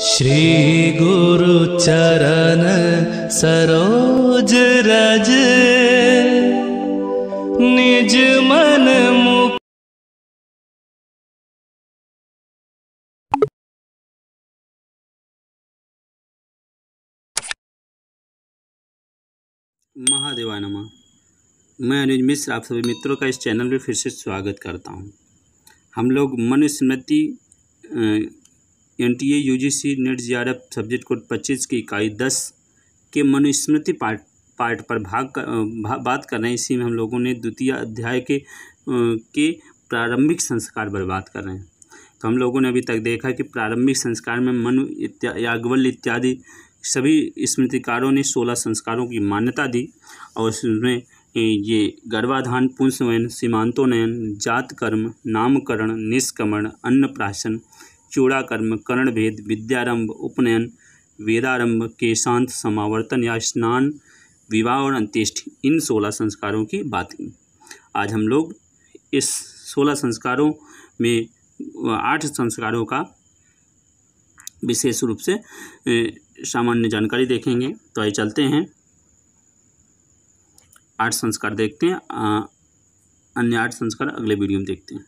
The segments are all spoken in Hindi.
श्री गुरु चरण सरोज रज निज मन मुख। महादेवाय नमः। मैं अनुज मिश्र आप सभी मित्रों का इस चैनल में फिर से स्वागत करता हूं। हम लोग Manusmriti NTA UGC net JRF subject code 25 की इकाई 10 के मनुस्मृति पार्ट पर बात कर रहे हैं। इसी में हम लोगों ने द्वितीय अध्याय के प्रारंभिक संस्कार पर बात कर रहे हैं। तो हम लोगों ने अभी तक देखा कि प्रारंभिक संस्कार में मनु याज्ञवल्क्य इत्यादि सभी स्मृतिकारों ने 16 संस्कारों की मान्यता दी और उसमें ये गर्भाधान, पुंसवयन, सीमांतोन्नयन, जात कर्म, नामकरण, निष्कमण, अन्नप्राशन, चूड़ाकर्म, कर्णभेद, विद्यारंभ, उपनयन, वेदारंभ, केशांत, समावर्तन या स्नान, विवाह और अंत्येष्टि, इन 16 संस्कारों की बात की। आज हम लोग इस 16 संस्कारों में 8 संस्कारों का विशेष रूप से सामान्य जानकारी देखेंगे। तो आइए चलते हैं 8 संस्कार देखते हैं। अन्य 8 संस्कार अगले वीडियो में देखते हैं।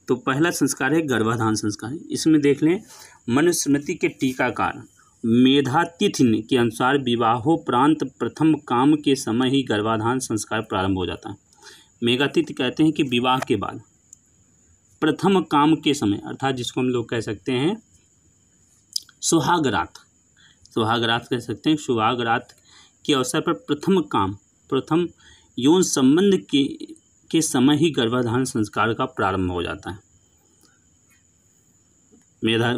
तो पहला संस्कार है गर्भाधान संस्कार। इसमें देख लें, मनुस्मृति के टीकाकार मेधातिथि के अनुसार विवाहोपरांत प्रथम काम के समय ही गर्भाधान संस्कार प्रारंभ हो जाता है। मेघातिथि कहते हैं कि विवाह के बाद प्रथम काम के समय, अर्थात जिसको हम लोग कह सकते हैं सुहागरात कह सकते हैं। सुहागरात के अवसर पर प्रथम यौन संबंध के समय ही गर्भाधान संस्कार का प्रारंभ हो जाता है।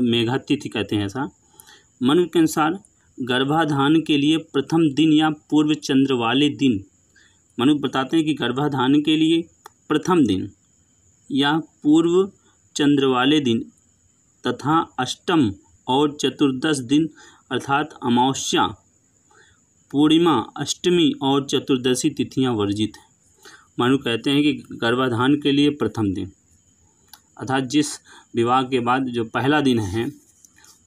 मेघातिथि कहते हैं ऐसा। मनु के अनुसार गर्भाधान के लिए प्रथम दिन या पूर्व चंद्र वाले दिन, मनु बताते हैं कि गर्भाधान के लिए प्रथम दिन या पूर्व चंद्र वाले दिन तथा अष्टम और चतुर्दश दिन अर्थात अमावस्या, पूर्णिमा, अष्टमी और चतुर्दशी तिथियां वर्जित हैं। मनु कहते हैं कि गर्भाधान के लिए प्रथम दिन अर्थात जिस विवाह के बाद जो पहला दिन है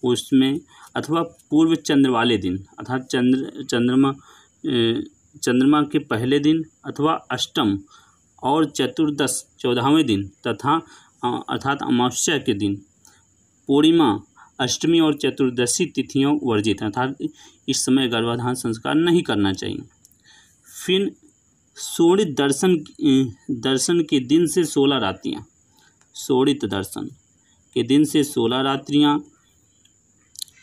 उसमें, अथवा पूर्व चंद्र वाले दिन अर्थात चंद्रमा के पहले दिन, अथवा अष्टम और चतुर्दश 14वें दिन तथा अर्थात अमावस्या के दिन, पूर्णिमा, अष्टमी और चतुर्दशी तिथियों वर्जित हैं, अर्थात इस समय गर्भाधान संस्कार नहीं करना चाहिए। फिर शोणित दर्शन के दिन से 16 रात्रियाँ, शोणित दर्शन के दिन से 16 रात्रियाँ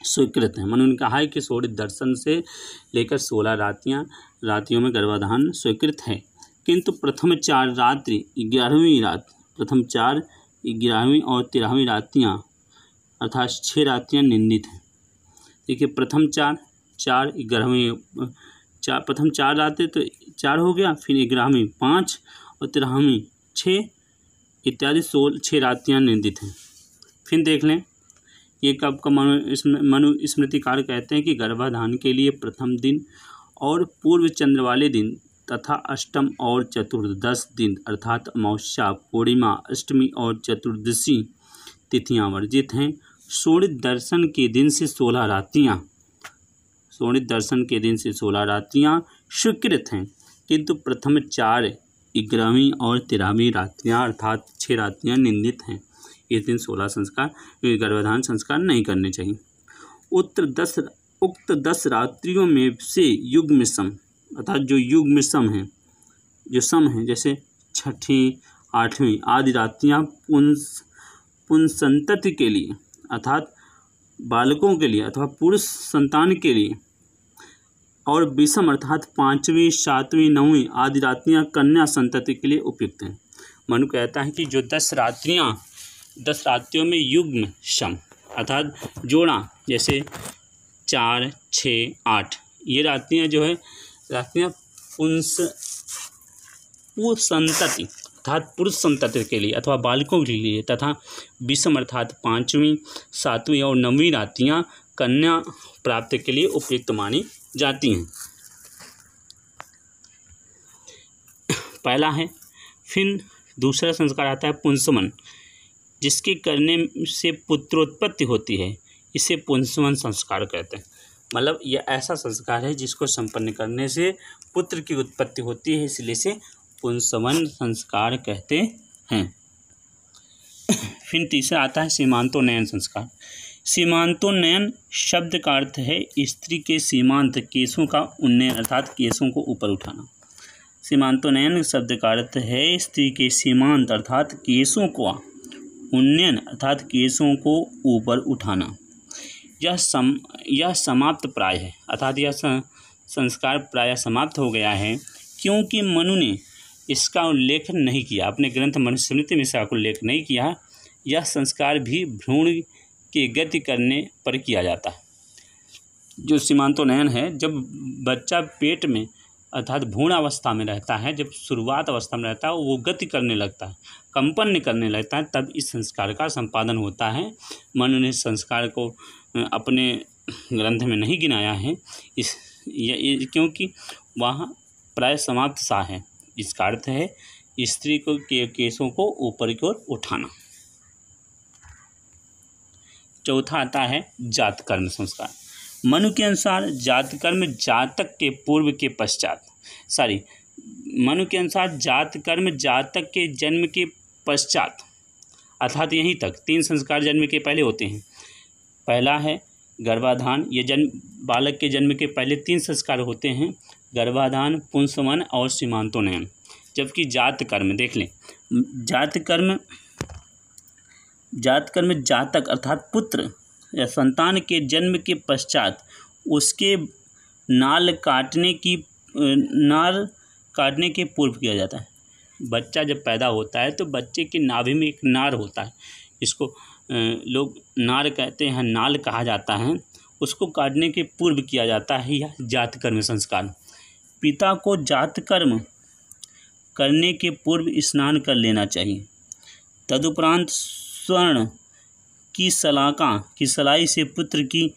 स्वीकृत हैं। मनु ने कहा है कि शोणित दर्शन से लेकर 16 रात्रियों में गर्भाधान स्वीकृत है। किंतु प्रथम 4 रात्रि, 11वीं रात, प्रथम 4, 11वीं और 13वीं रात्रियाँ अर्थात 6 रात्रियाँ निंदित हैं। देखिए, प्रथम 4, 11वीं, प्रथम 4 रात्रि तो 4 हो गया, फिर 11वीं 5 और 13वीं 6 इत्यादि 6 रात्रियाँ निंदित हैं। फिर देख लें ये कब का मनु स्मृतिकार कहते हैं कि गर्भाधान के लिए प्रथम दिन और पूर्व चंद्र वाले दिन तथा अष्टम और चतुर्दश दिन अर्थात अमावस्या, पूर्णिमा, अष्टमी और चतुर्दशी तिथियां वर्जित हैं। शोणित दर्शन के दिन से 16 रात्रियां स्वीकृत हैं, किंतु प्रथम 4, 11वीं और 13वीं रात्रियां अर्थात 6 रात्रियां निंदित हैं। इस दिन 16 गर्भाधान संस्कार नहीं करने चाहिए। उक्त 10 रात्रियों में से युग्म सम अर्थात जो युग्म सम है, जो सम है, जैसे 6वीं, 8वीं आदि रात्रियां पुंसंतति के लिए अर्थात बालकों के लिए अथवा पुरुष संतान के लिए, और विषम अर्थात 5वीं, 7वीं, 9वीं आदि रात्रियां कन्या संतति के लिए उपयुक्त हैं। मनु कहता है कि जो 10 रात्रियों में युग्म सम अर्थात जोड़ा, जैसे 4, 6, 8 ये रात्रियां जो है रात्रियां पुंसंतति अर्थात पुरुष संतति के लिए अथवा बालकों के लिए, तथा विषम अर्थात 5वीं, 7वीं और 9वीं रात्रियां कन्या प्राप्ति के लिए उपयुक्त मानी जाती हैं। पहला है। फिर दूसरा संस्कार आता है पुंसवन, जिसके करने से पुत्रोत्पत्ति होती है। इसे पुंसवन संस्कार कहते हैं। मतलब यह ऐसा संस्कार है जिसको संपन्न करने से पुत्र की उत्पत्ति होती है, इसलिए इसे पुंसवन संस्कार कहते हैं। फिर तीसरा आता है सीमांतोन्नयन संस्कार। सीमांतोन्नयन शब्द का अर्थ है स्त्री के सीमांत केशों का उन्नयन अर्थात केशों को ऊपर उठाना। सीमांतोन्नयन शब्द का अर्थ है स्त्री के सीमांत अर्थात केशों को उन्नयन अर्थात केशों को ऊपर उठाना। यह समाप्त प्राय है अर्थात यह संस्कार प्राय समाप्त हो गया है, क्योंकि मनु ने इसका उल्लेख नहीं किया, अपने ग्रंथ मनुस्मृति में इसका उल्लेख नहीं किया। यह संस्कार भी भ्रूण के गति करने पर किया जाता है। जो सीमांतोन्नयन है, जब बच्चा पेट में अर्थात भ्रूण अवस्था में रहता है, जब शुरुआत अवस्था में रहता है, वो गति करने लगता है, कंपन करने लगता है, तब इस संस्कार का संपादन होता है। मनु ने संस्कार को अपने ग्रंथ में नहीं गिनाया है क्योंकि वहाँ प्राय समाप्त सा है। इसका अर्थ है स्त्री को के केशों को ऊपर की ओर उठाना। चौथा आता है जात कर्म संस्कार। मनु के अनुसार जात कर्म जातक के पूर्व के पश्चात मनु के अनुसार जात कर्म जातक के जन्म के पश्चात अर्थात यहीं तक 3 संस्कार जन्म के पहले होते हैं। पहला है गर्भाधान, ये बालक के जन्म के पहले 3 संस्कार होते हैं, गर्भाधान, पुंसवन और सीमांतोन्नयन। जबकि जात कर्म देख लें, जात कर्म जातक अर्थात पुत्र या संतान के जन्म के पश्चात उसके नाल काटने के पूर्व किया जाता है। बच्चा जब पैदा होता है तो बच्चे के नाभि में एक नार होता है, इसको लोग नार कहते हैं, नाल कहा जाता है, उसको काटने के पूर्व किया जाता है यह जात कर्म संस्कार। पिता को जात कर्म करने के पूर्व स्नान कर लेना चाहिए। तदुपरांत स्वर्ण की सलाई से पुत्र की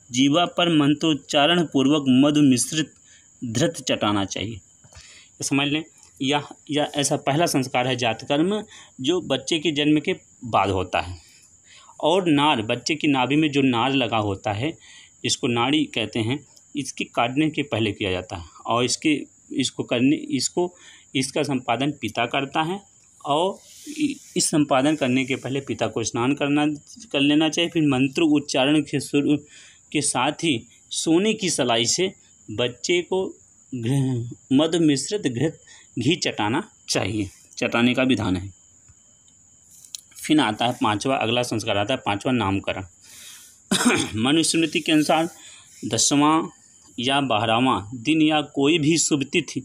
जीवा पर मंत्रोच्चारण पूर्वक मधु मिश्रित धृत चटाना चाहिए। समझ लें, यह ऐसा पहला संस्कार है जात कर्म जो बच्चे के जन्म के बाद होता है। और नार, बच्चे की नाभि में जो नार लगा होता है, इसको नाड़ी कहते हैं, इसके काटने के पहले किया जाता है। और इसका संपादन पिता करता है। और इस संपादन करने के पहले पिता को स्नान कर लेना चाहिए। फिर मंत्र उच्चारण के साथ ही सोने की सलाई से बच्चे को मधु मिश्रित घी चटाना चाहिए, चटाने का विधान है। फिर आता है अगला संस्कार आता है 5वां नामकरण। मनुस्मृति के अनुसार 10वां या 12वां दिन या कोई भी शुभ तिथि,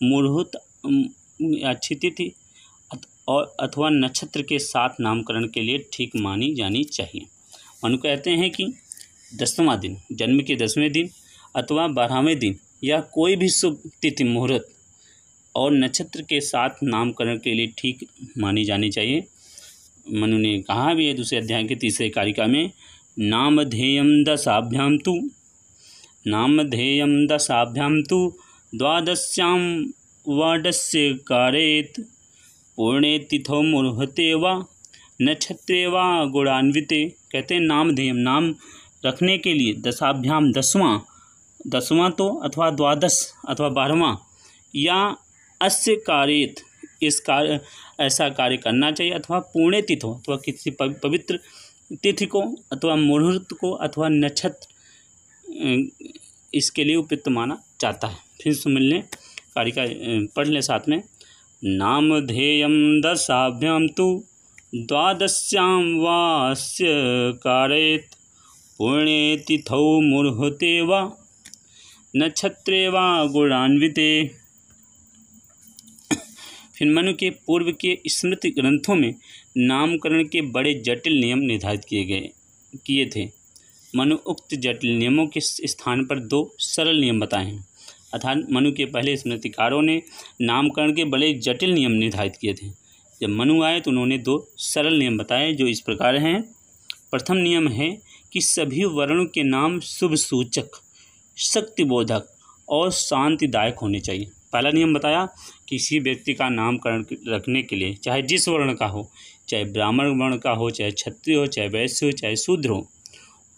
मुहूर्त, अच्छी तिथि और अथवा नक्षत्र के साथ नामकरण के लिए ठीक मानी जानी चाहिए। मनु कहते हैं कि 10वां दिन, जन्म के 10वें दिन अथवा 12वें दिन या कोई भी शुभ तिथि, मुहूर्त और नक्षत्र के साथ नामकरण के लिए ठीक मानी जानी चाहिए। मनु ने कहा भी है दूसरे अध्याय के 3रे कारिका में, नामधेयम दशाभ्याम तु द्वादश्याम वाडस्य कारेत पूर्णे तिथौ मुहूर्ते वा नक्षत्रे वा गुणान्विते। कहते हैं नामधेयम, नाम रखने के लिए 10 दसवां तो अथवा द्वादश अथवा 12वां या अस्य कारेत, इस कार्य ऐसा कार्य करना चाहिए, अथवा पुण्य तिथि अथवा किसी पवित्र तिथि को अथवा मुहूर्त को अथवा नक्षत्र इसके लिए उपयुक्त माना जाता है। फिर सुन लें, कारिका पढ़ लें साथ में। नामधेयम दशाभ्याम तु द्वादश्याम वास्य कारेत पुण्ये तिथौ मुहूर्ते वा नक्षत्रे वा गुणान्विते। फिर मनु के पूर्व के स्मृति ग्रंथों में नामकरण के बड़े जटिल नियम निर्धारित किए थे। मनु उक्त जटिल नियमों के स्थान पर 2 सरल नियम बताए हैं। अर्थात मनु के पहले स्मृतिकारों ने नामकरण के बड़े जटिल नियम निर्धारित किए थे। जब मनु आए तो उन्होंने 2 सरल नियम बताए जो इस प्रकार हैं। प्रथम नियम है कि सभी वर्णों के नाम शुभ सूचक, शक्तिबोधक और शांतिदायक होने चाहिए। पहला नियम बताया, किसी व्यक्ति का नामकरण रखने के लिए चाहे जिस वर्ण का हो, चाहे ब्राह्मण वर्ण का हो, चाहे क्षत्रिय हो, चाहे वैश्य हो, चाहे शूद्र हो,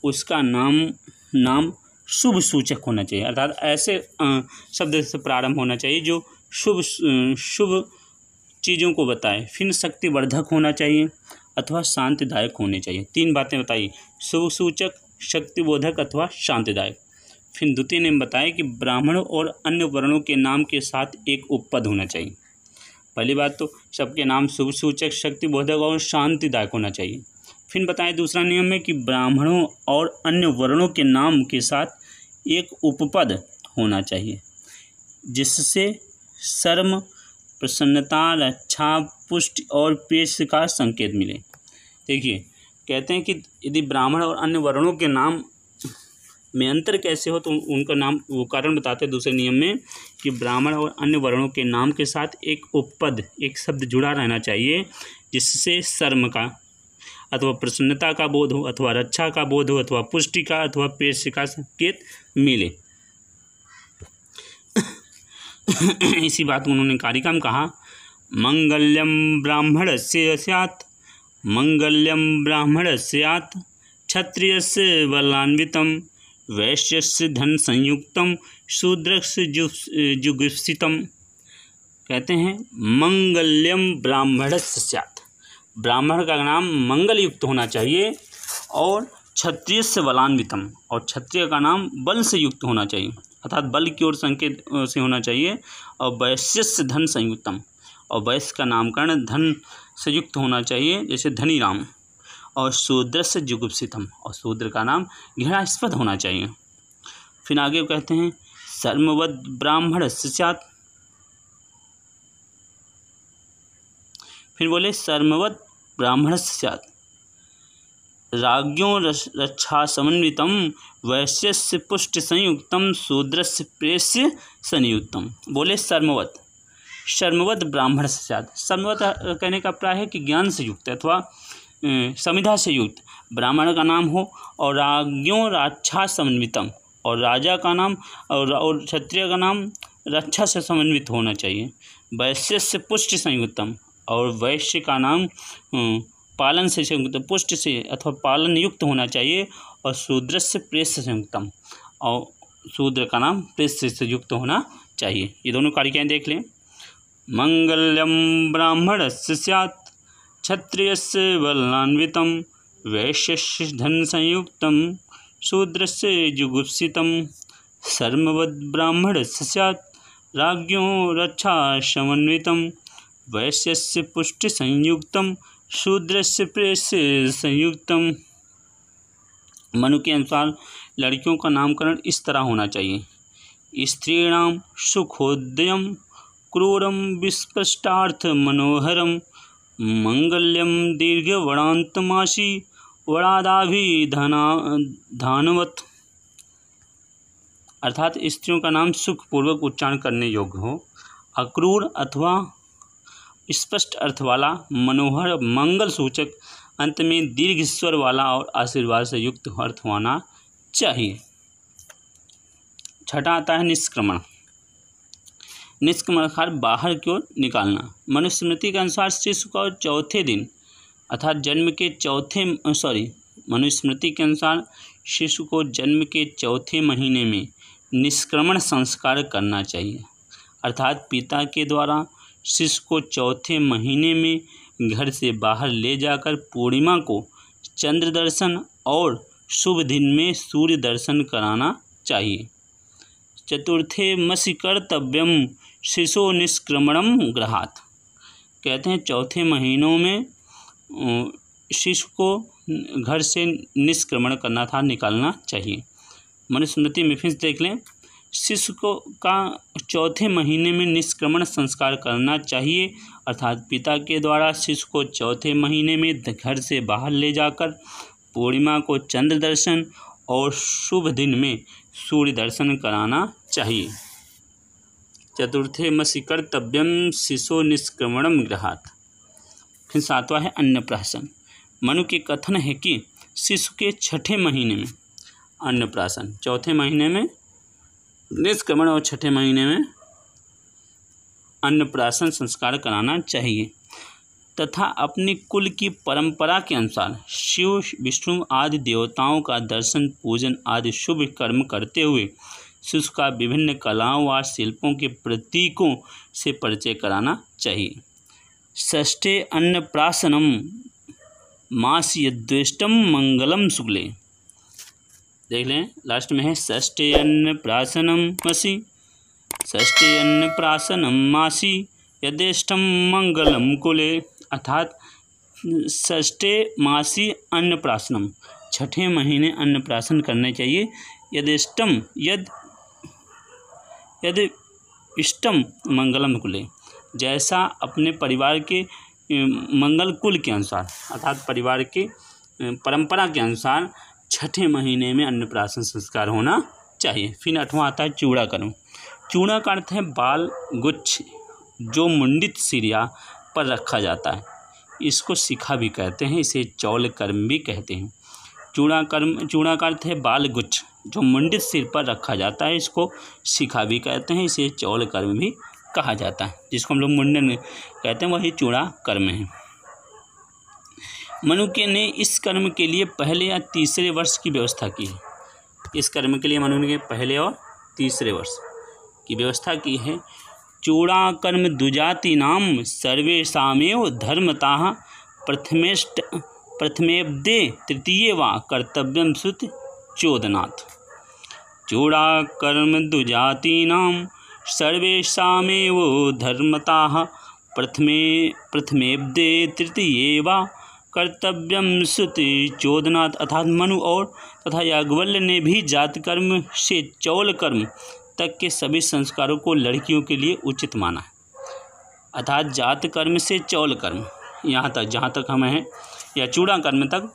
उसका नाम शुभ सूचक होना चाहिए, अर्थात ऐसे शब्द से प्रारंभ होना चाहिए जो शुभ चीज़ों को बताए। फिर शक्तिवर्धक होना चाहिए अथवा शांतिदायक होने चाहिए। 3 बातें बताई, शुभ सूचक, शक्तिबोधक अथवा शांतिदायक। फिर द्वितीय ने बताया कि ब्राह्मणों और अन्य वर्णों के नाम के साथ एक उपपद होना चाहिए। पहली बात तो सबके नाम शुभ सूचक, शक्तिबोधक और शांतिदायक होना चाहिए। फिर बताया दूसरा नियम है कि ब्राह्मणों और अन्य वर्णों के नाम के साथ एक उपपद होना चाहिए जिससे शर्म, प्रसन्नता, रक्षा, पुष्टि और प्रेस का संकेत मिले। देखिए कहते हैं कि यदि ब्राह्मण और अन्य वर्णों के नाम में अंतर कैसे हो तो उनका नाम वो कारण बताते हैं दूसरे नियम में कि ब्राह्मण और अन्य वर्णों के नाम के साथ एक उपपद, एक शब्द जुड़ा रहना चाहिए जिससे शर्म का अथवा प्रसन्नता का बोध हो अथवा रक्षा का बोध हो अथवा पुष्टि का अथवा प्रेस का संकेत मिले। इसी बात को उन्होंने कारिका में कहा, मंगल्यम ब्राह्मणस्य स्यात्, मंगल्यम ब्राह्मणस्य स्यात्, क्षत्रियस्य बलान्वितं, वैश्यस्य धन संयुक्तम, शूद्रस्य जुगुप्सितम। कहते हैं मंगल्यम ब्राह्मणस्य स्यात्, ब्राह्मण का नाम मंगल युक्त होना चाहिए, और क्षत्रियस्य बलान्वितम, और क्षत्रिय का नाम बल से युक्त होना चाहिए अर्थात बल की ओर संकेत से होना चाहिए, और वैश्यस्य धन संयुक्तम, और वैश्य का नामकरण धन से युक्त होना चाहिए जैसे धनी राम, और शूद्रस्य जुगुप्सितम, और शूद्र का नाम घृणास्पद होना चाहिए। फिर आगे कहते हैं शर्मवद ब्राह्मणस्य स्यात्, फिर बोले शर्मवद ब्राह्मणस्य स्यात्, राज्ञो रक्षा समन्वितम, वैश्यस्य पुष्टि संयुक्तम, शूद्रस्य प्रेस्य संयुक्तम। बोले शर्मवत ब्राह्मण से स्यात्। शर्मवत कहने का प्राय है कि ज्ञान से युक्त अथवा समिधा से युक्त ब्राह्मण का नाम हो, और राज्ञो रक्षा समन्वितम, और राजा का नाम और क्षत्रिय का नाम रक्षा से समन्वित होना चाहिए। वैश्यस्य पुष्टि संयुक्तम, और वैश्य का नाम पालन से संयुक्त, पुष्ट से अथवा पालन युक्त होना चाहिए, और शूद्र से प्रेस से संयुक्तम, और शूद्र का नाम प्रेस से युक्त होना चाहिए। ये दोनों कारिकाएँ देख लें। मंगल्यम ब्राह्मणस्य स्यात्, क्षत्रियस्य बलान्वितं, वैश्यस्य धन संयुक्तं, शूद्रस्य जुगुप्सितं, शर्मवद ब्राह्मणस्य स्यात्, राज्ञो रक्षा समन्वितं, वैश्यस्य पुष्टि संयुक्तं, शूद्रस्य प्रेस संयुक्तम। मनु के अनुसार लड़कियों का नामकरण इस तरह होना चाहिए, स्त्रीणाम सुखोदयम, क्रूरम विस्पष्टार्थ मनोहरम, मंगल्यम दीर्घवणान्तमासी, वणादाभिधानवत्। अर्थात स्त्रियों का नाम सुखपूर्वक उच्चारण करने योग्य हो, अक्रूर अथवा स्पष्ट अर्थ वाला, मनोहर मंगल सूचक, अंत में दीर्घ स्वर वाला और आशीर्वाद से युक्त अर्थ होना चाहिए। छठा आता है निष्क्रमण। निष्क्रमण अर्थात बाहर की ओर निकालना। मनुस्मृति के अनुसार शिशु को चौथे दिन अर्थात जन्म के मनुस्मृति के अनुसार शिशु को जन्म के चौथे महीने में निष्क्रमण संस्कार करना चाहिए, अर्थात पिता के द्वारा शिशु को चौथे महीने में घर से बाहर ले जाकर पूर्णिमा को चंद्र दर्शन और शुभ दिन में सूर्य दर्शन कराना चाहिए। चतुर्थे मसि कर्तव्यम शिशो निष्क्रमणम गृहात्। कहते हैं चौथे महीनों में शिशु को घर से निष्क्रमण करना था, निकालना चाहिए। मनुस्मृति में फिर देख लें, शिशु को का चौथे महीने में निष्क्रमण संस्कार करना चाहिए, अर्थात पिता के द्वारा शिशु को चौथे महीने में घर से बाहर ले जाकर पूर्णिमा को चंद्र दर्शन और शुभ दिन में सूर्य दर्शन कराना चाहिए। चतुर्थे मसि कर्तव्यम शिशो निष्क्रमणम गृहात्। फिर सातवां है अन्नप्राशन। मनु के कथन है कि शिशु के छठे महीने में अन्नप्राशन, चौथे महीने में निष्क्रमण और छठे महीने में अन्नप्राशन संस्कार कराना चाहिए। तथा अपने कुल की परंपरा के अनुसार शिव विष्णु आदि देवताओं का दर्शन पूजन आदि शुभ कर्म करते हुए शिशु का विभिन्न कलाओं व शिल्पों के प्रतीकों से परिचय कराना चाहिए। षष्ठे अन्नप्राशनम मासी यद्वेष्टम मंगलम शुक्ले। देख लें लास्ट में है षष्ठे अन्नप्राशनम मासी, षष्ठे अन्नप्राशनम मासी यथेष्टम मंगलम कुले। अर्थात षष्ठे मासी अन्नप्राशनम, छठे महीने अन्नप्राशन करना चाहिए। यथेष्टम यद इष्टम मंगलम कुले, जैसा अपने परिवार के मंगल कुल के अनुसार अर्थात परिवार के परंपरा के अनुसार छठे महीने में अन्नप्राशन संस्कार होना चाहिए। फिर 8वां आता है चूड़ा कर्म। चूड़ा का अर्थ है बाल गुच्छ जो मुंडित सिरिया पर रखा जाता है, इसको शिखा भी कहते हैं, इसे चौल कर्म भी कहते हैं। चूड़ा का अर्थ है बाल गुच्छ जो मुंडित सिर पर रखा जाता है, इसको शिखा भी कहते हैं, इसे चौल कर्म भी कहा जाता है। जिसको हम लोग मुंडन कहते हैं वही चूड़ा कर्म है। मनुष्य ने इस कर्म के लिए पहले या तीसरे वर्ष की व्यवस्था की है। इस कर्म के लिए मनुष्य ने पहले और तीसरे वर्ष की व्यवस्था की है। चूड़ा कर्म द्विजातीनां सर्वेषामेव धर्मतः प्रथमेब्दे तृतीये वा कर्तव्यं श्रुत चोदनात्। चूड़ा कर्म द्विजातीनां सर्वेषामेव धर्मतः प्रथमेब्दे तृतीये वा कर्तव्यम श्रुति चोदनात्। अर्थात मनु और तथा याज्ञवल्क्य ने भी जात कर्म से चौल कर्म तक के सभी संस्कारों को लड़कियों के लिए उचित माना है। अर्थात जात कर्म से चौल कर्म यहाँ तक जहाँ तक हमें है या चूड़ा कर्म तक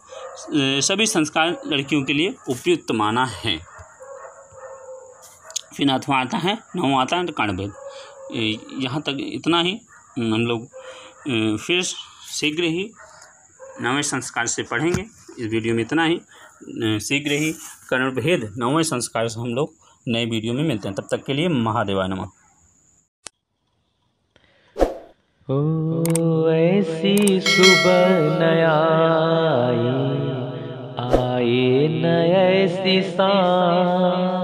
सभी संस्कार लड़कियों के लिए उपयुक्त माना है। फिर 8वां आता है 9वां आता है कर्णभेद। यहाँ तक इतना ही हम लोग फिर शीघ्र ही 9वें संस्कार से पढ़ेंगे। इस वीडियो में इतना ही। शीघ्र ही कर्णभेद 9वें संस्कार से हम लोग नए वीडियो में मिलते हैं। तब तक के लिए महादेवाय नमः। ओ ऐसी सुबह न आए न ऐसी सांस,